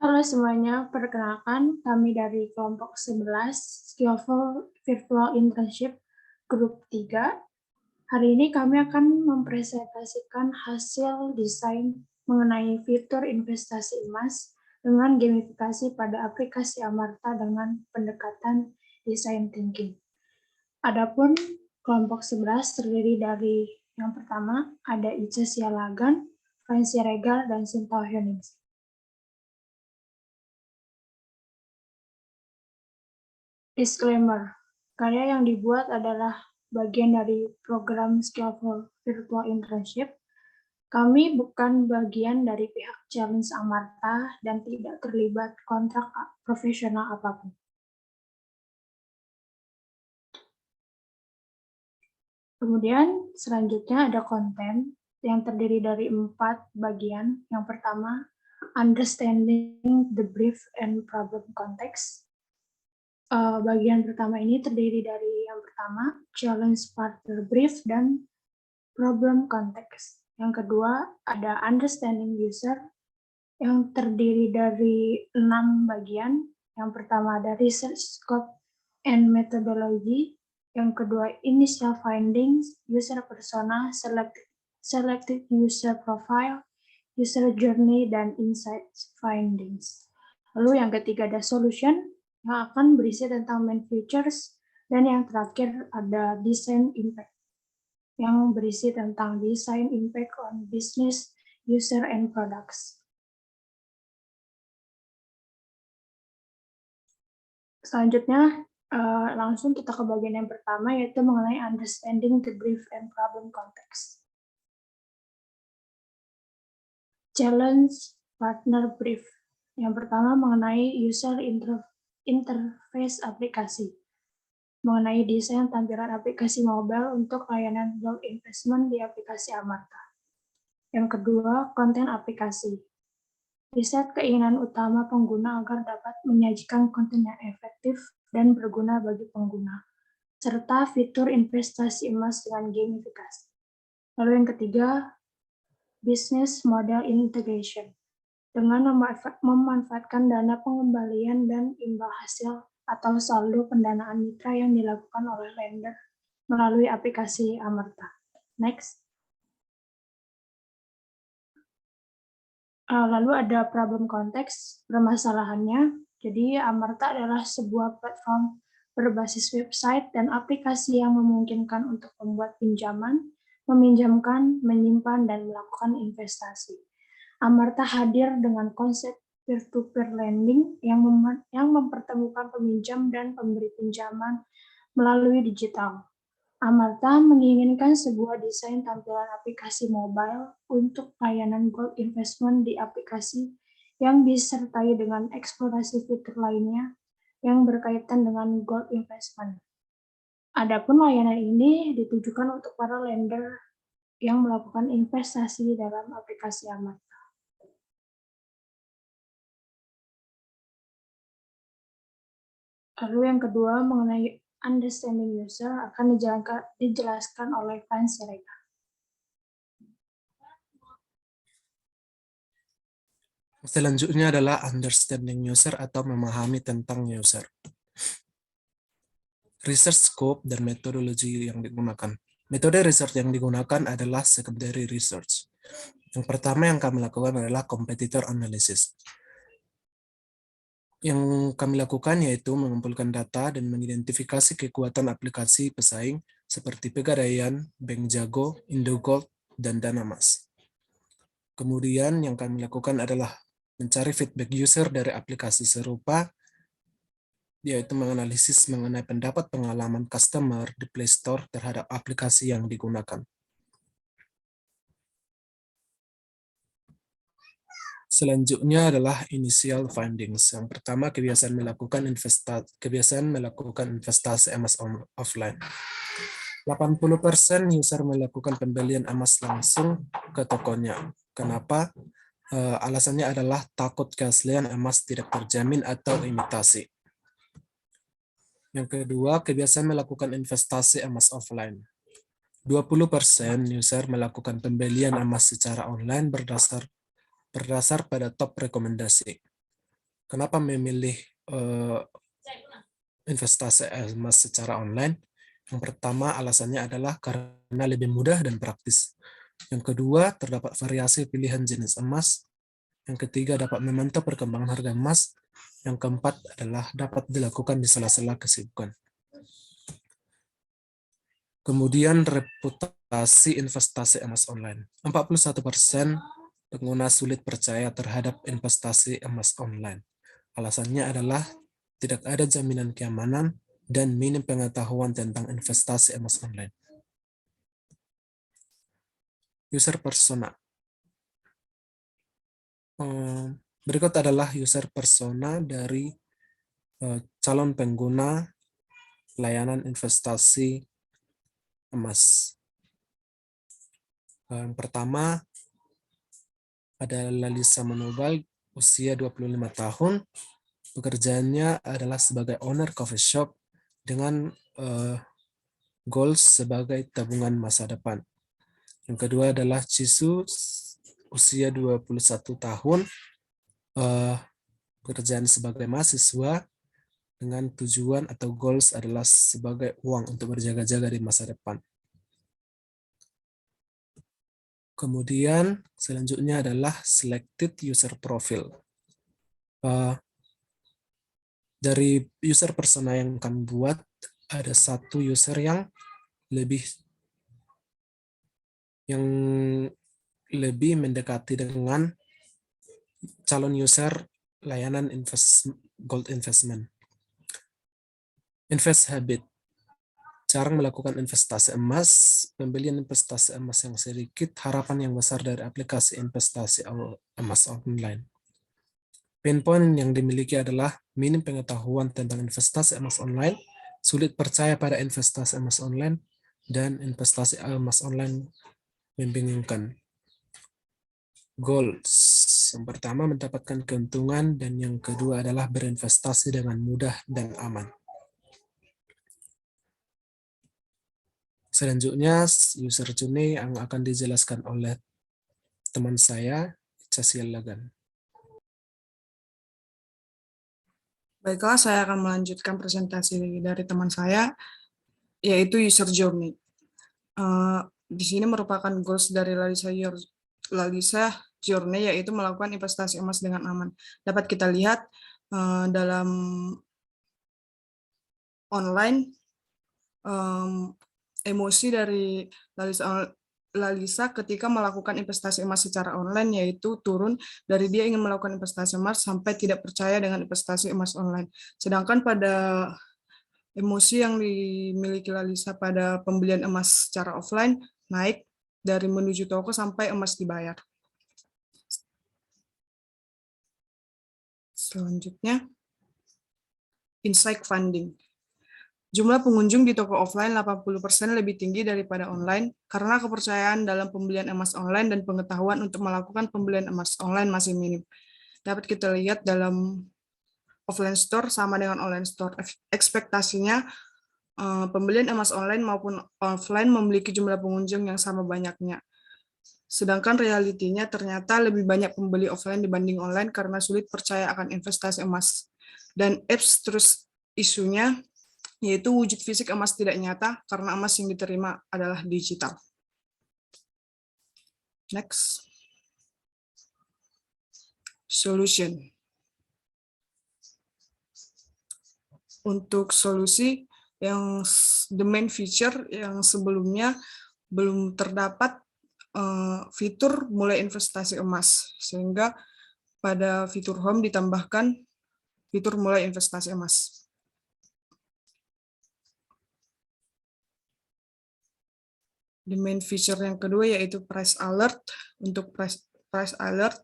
Halo semuanya, perkenalkan kami dari kelompok 11 Skillful Virtual Internship Grup 3. Hari ini kami akan mempresentasikan hasil desain mengenai fitur investasi emas dengan gamifikasi pada aplikasi Amarta dengan pendekatan design thinking. Adapun kelompok 11 terdiri dari yang pertama ada Ica Sialagan, Francie Regal, dan Sinta Hyunings. Disclaimer, karya yang dibuat adalah bagian dari program Skillful Virtual Internship. Kami bukan bagian dari pihak Challenge Amarta dan tidak terlibat kontrak profesional apapun. Kemudian selanjutnya ada konten yang terdiri dari 4 bagian. Yang pertama, understanding the brief and problem context. Bagian pertama ini terdiri dari yang pertama, challenge partner brief dan problem context. Yang kedua, ada understanding user yang terdiri dari 6 bagian. Yang pertama ada research scope and methodology. Yang kedua, initial findings, user persona, selected user profile, user journey, dan insights findings. Lalu yang ketiga ada solution yang akan berisi tentang main features, dan yang terakhir ada design impact yang berisi tentang design impact on business, user, and products. Selanjutnya, langsung kita ke bagian yang pertama, yaitu mengenai understanding the brief and problem context. Challenge partner brief. Yang pertama mengenai user interface aplikasi. Mengenai desain tampilan aplikasi mobile untuk layanan bulk investment di aplikasi Amarta. Yang kedua, konten aplikasi. Riset keinginan utama pengguna agar dapat menyajikan konten yang efektif dan berguna bagi pengguna, serta fitur investasi emas dengan gamifikasi. Lalu yang ketiga, business model integration. Dengan memanfaatkan dana pengembalian dan imbal hasil atau saldo pendanaan mitra yang dilakukan oleh lender melalui aplikasi Amarta. Next. Lalu ada problem konteks permasalahannya. Jadi Amarta adalah sebuah platform berbasis website dan aplikasi yang memungkinkan untuk membuat pinjaman, meminjamkan, menyimpan, dan melakukan investasi. Amarta hadir dengan konsep peer-to-peer lending yang mempertemukan peminjam dan pemberi pinjaman melalui digital. Amarta menginginkan sebuah desain tampilan aplikasi mobile untuk layanan gold investment di aplikasi yang disertai dengan eksplorasi fitur lainnya yang berkaitan dengan gold investment. Adapun layanan ini ditujukan untuk para lender yang melakukan investasi dalam aplikasi Amarta. Lalu yang kedua mengenai understanding user akan dijelaskan oleh Francie Regal. Selanjutnya adalah understanding user atau memahami tentang user. Research scope dan metodologi yang digunakan. Metode research yang digunakan adalah secondary research. Yang pertama yang kami lakukan adalah competitor analysis. Yang kami lakukan yaitu mengumpulkan data dan mengidentifikasi kekuatan aplikasi pesaing seperti Pegadaian, Bank Jago, Indogold, dan Danamas. Kemudian yang kami lakukan adalah mencari feedback user dari aplikasi serupa, yaitu menganalisis mengenai pendapat pengalaman customer di Play Store terhadap aplikasi yang digunakan. Selanjutnya adalah initial findings. Yang pertama, kebiasaan melakukan investasi emas offline. 80% user melakukan pembelian emas langsung ke tokonya. Kenapa? Alasannya adalah takut keaslian emas tidak terjamin atau imitasi. Yang kedua, kebiasaan melakukan investasi emas offline. 20% user melakukan pembelian emas secara online berdasar pada top rekomendasi. Kenapa memilih investasi emas secara online? Yang pertama, alasannya adalah karena lebih mudah dan praktis. Yang kedua, terdapat variasi pilihan jenis emas. Yang ketiga, dapat memantau perkembangan harga emas. Yang keempat adalah dapat dilakukan di sela-sela kesibukan. Kemudian reputasi investasi emas online. 41% pengguna sulit percaya terhadap investasi emas online. Alasannya adalah tidak ada jaminan keamanan dan minim pengetahuan tentang investasi emas online. User persona. Berikut adalah user persona dari calon pengguna layanan investasi emas. Yang pertama ada Lalisa Manobal, usia 25 tahun. Pekerjaannya adalah sebagai owner coffee shop dengan goals sebagai tabungan masa depan. Yang kedua adalah Cisu, usia 21 tahun, pekerjaan sebagai mahasiswa dengan tujuan atau goals adalah sebagai uang untuk berjaga-jaga di masa depan. Kemudian selanjutnya adalah selected user profile. Dari user persona yang kami buat, ada satu user yang lebih mendekati dengan calon user layanan gold investment. Invest habit. Jarang melakukan investasi emas, pembelian investasi emas yang sedikit, harapan yang besar dari aplikasi investasi emas online. Pain point yang dimiliki adalah minim pengetahuan tentang investasi emas online, sulit percaya pada investasi emas online, dan investasi emas online membingungkan. Goals. Yang pertama mendapatkan keuntungan dan yang kedua adalah berinvestasi dengan mudah dan aman. Selanjutnya user journey yang akan dijelaskan oleh teman saya, Casiel Lagan. Baiklah, saya akan melanjutkan presentasi dari teman saya, yaitu user journey. Di sini merupakan goals dari Lalisa Journey, yaitu melakukan investasi emas dengan aman. Dapat kita lihat dalam online, emosi dari Lalisa ketika melakukan investasi emas secara online, yaitu turun dari dia ingin melakukan investasi emas sampai tidak percaya dengan investasi emas online. Sedangkan pada emosi yang dimiliki Lalisa pada pembelian emas secara offline naik dari menuju toko sampai emas dibayar. Selanjutnya, insight funding. Jumlah pengunjung di toko offline 80% lebih tinggi daripada online karena kepercayaan dalam pembelian emas online dan pengetahuan untuk melakukan pembelian emas online masih minim. Dapat kita lihat dalam offline store sama dengan online store. Ekspektasinya pembelian emas online maupun offline memiliki jumlah pengunjung yang sama banyaknya. Sedangkan realitinya ternyata lebih banyak pembeli offline dibanding online karena sulit percaya akan investasi emas. Dan apps terus isunya yaitu wujud fisik emas tidak nyata karena emas yang diterima adalah digital. Next. Solution. Untuk solusi yang the main feature yang sebelumnya belum terdapat fitur mulai investasi emas, sehingga pada fitur home ditambahkan fitur mulai investasi emas. The main feature yang kedua yaitu price alert. Untuk price alert,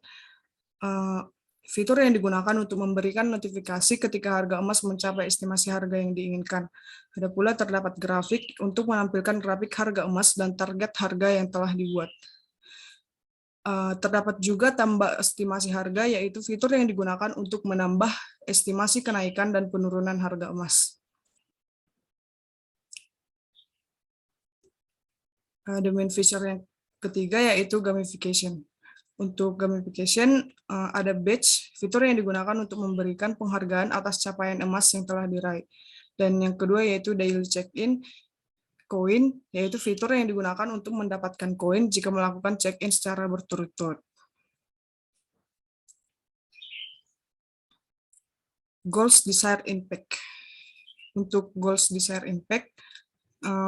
fitur yang digunakan untuk memberikan notifikasi ketika harga emas mencapai estimasi harga yang diinginkan. Ada pula terdapat grafik untuk menampilkan grafik harga emas dan target harga yang telah dibuat. Terdapat juga tambah estimasi harga, yaitu fitur yang digunakan untuk menambah estimasi kenaikan dan penurunan harga emas. The main feature yang ketiga yaitu gamification. Untuk gamification, ada badge, fitur yang digunakan untuk memberikan penghargaan atas capaian emas yang telah diraih. Dan yang kedua yaitu daily check-in, koin, yaitu fitur yang digunakan untuk mendapatkan koin jika melakukan check-in secara berturut-turut. Goals Desired Impact. Untuk goals desired impact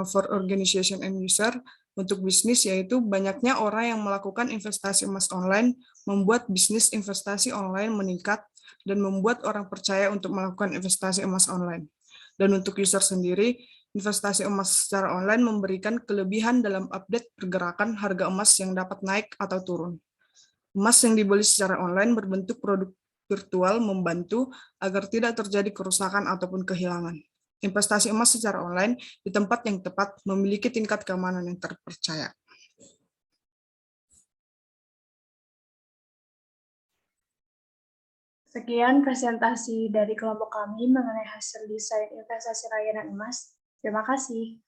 for organization and user, untuk bisnis yaitu banyaknya orang yang melakukan investasi emas online, membuat bisnis investasi online meningkat, dan membuat orang percaya untuk melakukan investasi emas online. Dan untuk user sendiri, investasi emas secara online memberikan kelebihan dalam update pergerakan harga emas yang dapat naik atau turun. Emas yang dibeli secara online berbentuk produk virtual membantu agar tidak terjadi kerusakan ataupun kehilangan. Investasi emas secara online di tempat yang tepat memiliki tingkat keamanan yang terpercaya. Sekian presentasi dari kelompok kami mengenai hasil desain investasi layanan emas. Terima kasih.